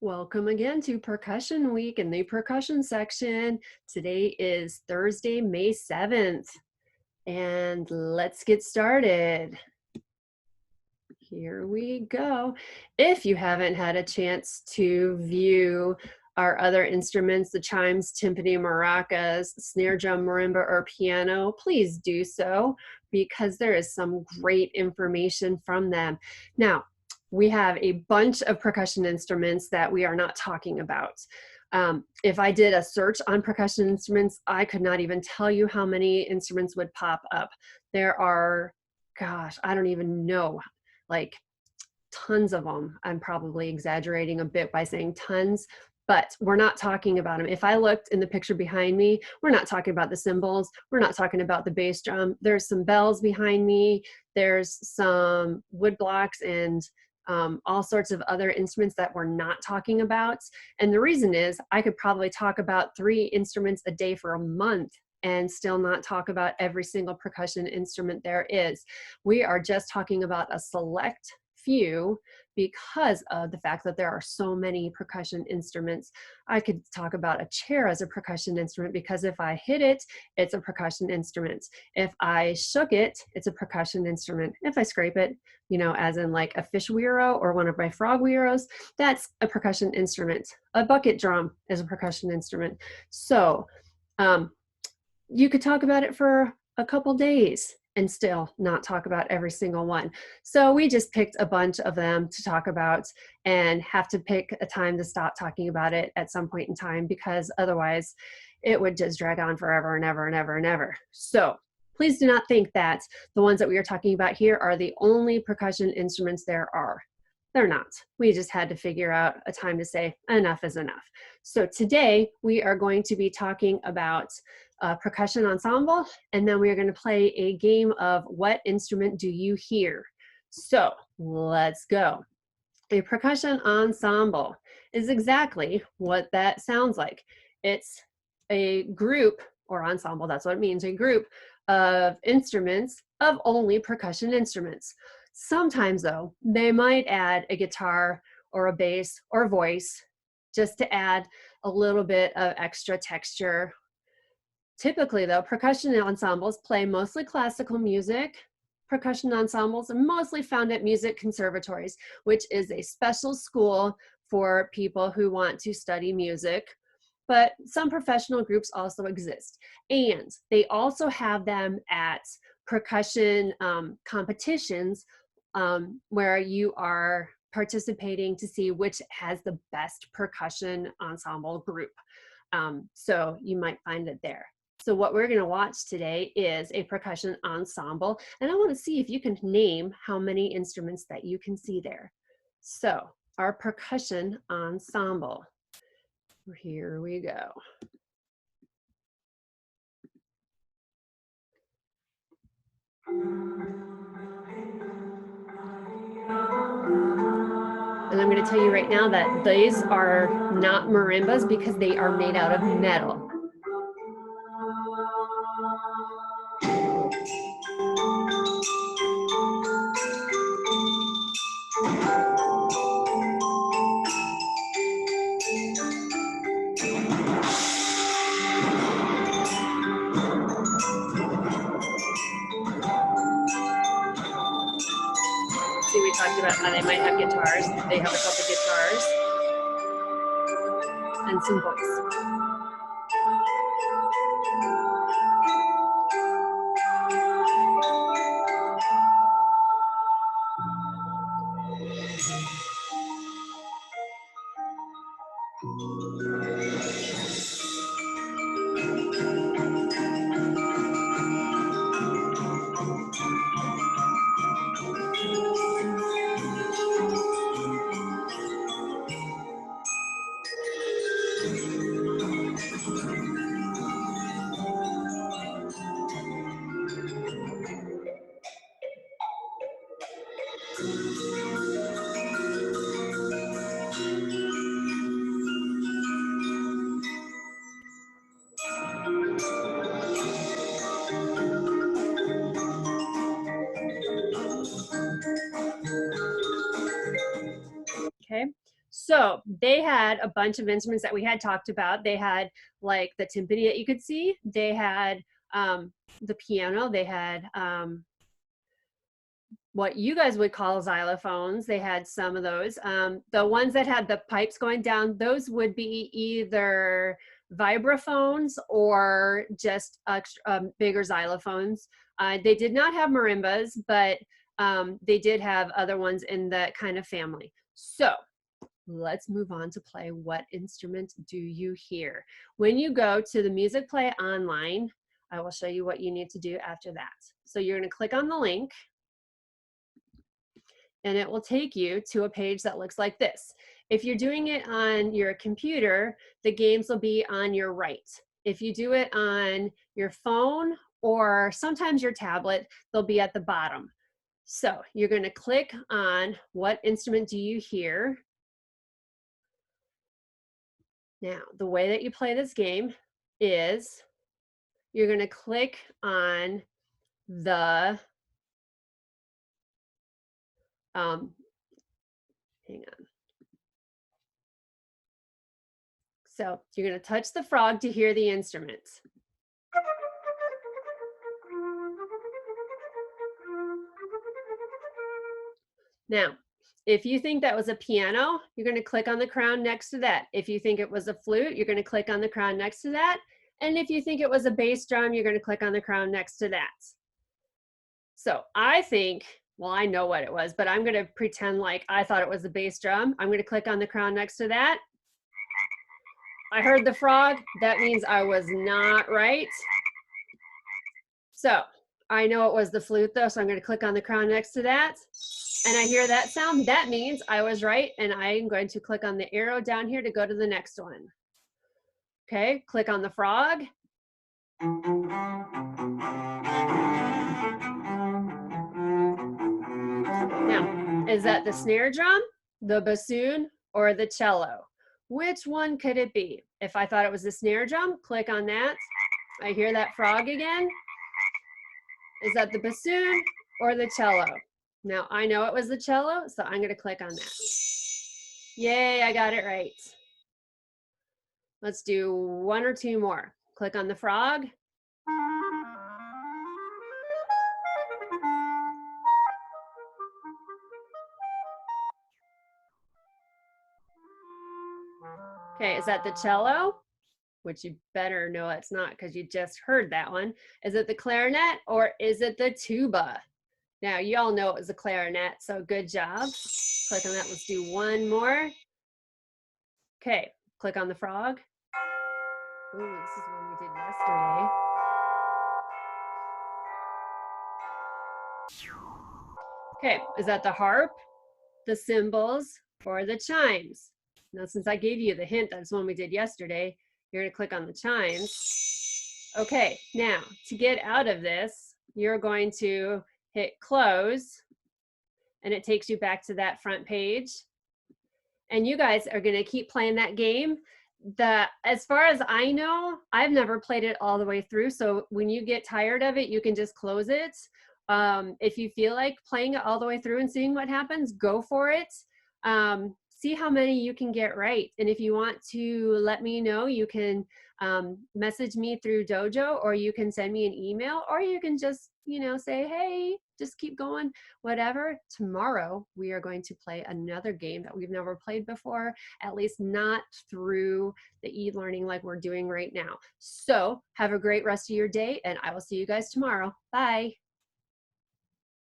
Welcome again to Percussion Week in the percussion section. Today is Thursday, May 7th, and let's get started. Here we go. If you haven't had a chance to view our other instruments, the chimes, timpani, maracas, snare drum, marimba, or piano, please do so because there is some great information from them. Now, we have a bunch of percussion instruments that we are not talking about. If I did a search on percussion instruments, I could not even tell you how many instruments would pop up. There are, gosh, I don't even know, like tons of them. I'm probably exaggerating a bit by saying tons, but we're not talking about them. If I looked in the picture behind me, we're not talking about the cymbals. We're not talking about the bass drum. There's some bells behind me. There's some wood blocks and all sorts of other instruments that we're not talking about. And the reason is I could probably talk about 3 instruments a day for a month and still not talk about every single percussion instrument there is. We are just talking about a select few because of the fact that there are so many percussion instruments. I could talk about a chair as a percussion instrument because if I hit it, it's a percussion instrument. If I shook it, it's a percussion instrument. If I scrape it, you know, as in like a fish wiro or one of my frog wiros, that's a percussion instrument. A bucket drum is a percussion instrument. So you could talk about it for a couple days and still not talk about every single one. So we just picked a bunch of them to talk about and have to pick a time to stop talking about it at some point in time because otherwise it would just drag on forever and ever and ever and ever. So please do not think that the ones that we are talking about here are the only percussion instruments there are. They're not. We just had to figure out a time to say enough is enough. So today we are going to be talking about percussion ensemble, and then we are going to play a game of what instrument do you hear? So let's go. A percussion ensemble is exactly what that sounds like. It's a group, or ensemble, that's what it means, a group of instruments of only percussion instruments. Sometimes though, they might add a guitar or a bass or voice just to add a little bit of extra texture. Typically though, percussion ensembles play mostly classical music. Percussion ensembles are mostly found at music conservatories, which is a special school for people who want to study music. But some professional groups also exist. And they also have them at percussion competitions where you are participating to see which has the best percussion ensemble group. So you might find it there. So what we're going to watch today is a percussion ensemble, and I want to see if you can name how many instruments that you can see there. So our percussion ensemble. Here we go. And I'm going to tell you right now that these are not marimbas because they are made out of metal. See, we talked about how they might have guitars. They have a couple guitars and some voice. So they had a bunch of instruments that we had talked about. They had like the timpani that you could see. They had the piano. They had what you guys would call xylophones. They had some of those. The ones that had the pipes going down, those would be either vibraphones or just bigger xylophones. They did not have marimbas, but they did have other ones in that kind of family. So let's move on to play What Instrument Do You Hear? When you go to the Music Play online, I will show you what you need to do after that. So you're going to click on the link, and it will take you to a page that looks like this. If you're doing it on your computer, the games will be on your right. If you do it on your phone or sometimes your tablet, they'll be at the bottom. So you're going to click on What Instrument Do You Hear? Now, the way that you play this game is you're going to click on the, hang on. So you're going to touch the frog to hear the instruments. Now, if you think that was a piano, you're going to click on the crown next to that. If you think it was a flute, you're going to click on the crown next to that. And if you think it was a bass drum, you're going to click on the crown next to that. So I think, well, I know what it was, but I'm going to pretend like I thought it was a bass drum. I'm going to click on the crown next to that. I heard the frog. That means I was not right. So I know it was the flute though, so I'm going to click on the crown next to that. And I hear that sound. That means I was right, and I'm going to click on the arrow down here to go to the next one. Okay, click on the frog. Now, is that the snare drum, the bassoon, or the cello? Which one could it be? If I thought it was the snare drum, click on that. I hear that frog again. Is that the bassoon or the cello? Now, I know it was the cello, so I'm going to click on that. Yay, I got it right. Let's do one or two more. Click on the frog. Okay, is that the cello? Which you better know it's not because you just heard that one. Is it the clarinet or is it the tuba? Now, you all know it was a clarinet, so good job. Click on that. Let's do one more. Okay, click on the frog. Ooh, this is one we did yesterday. Okay, is that the harp, the cymbals, or the chimes? Now, since I gave you the hint, that's one we did yesterday, you're going to click on the chimes. Okay, now, to get out of this, you're going to hit close, and it takes you back to that front page. And you guys are going to keep playing that game. As far as I know, I've never played it all the way through. So when you get tired of it, you can just close it. If you feel like playing it all the way through and seeing what happens, go for it. See how many you can get right. And if you want to let me know, you can message me through Dojo, or you can send me an email, or you can just, say, hey, just keep going, whatever. Tomorrow, we are going to play another game that we've never played before, at least not through the e-learning like we're doing right now. So have a great rest of your day, and I will see you guys tomorrow. Bye.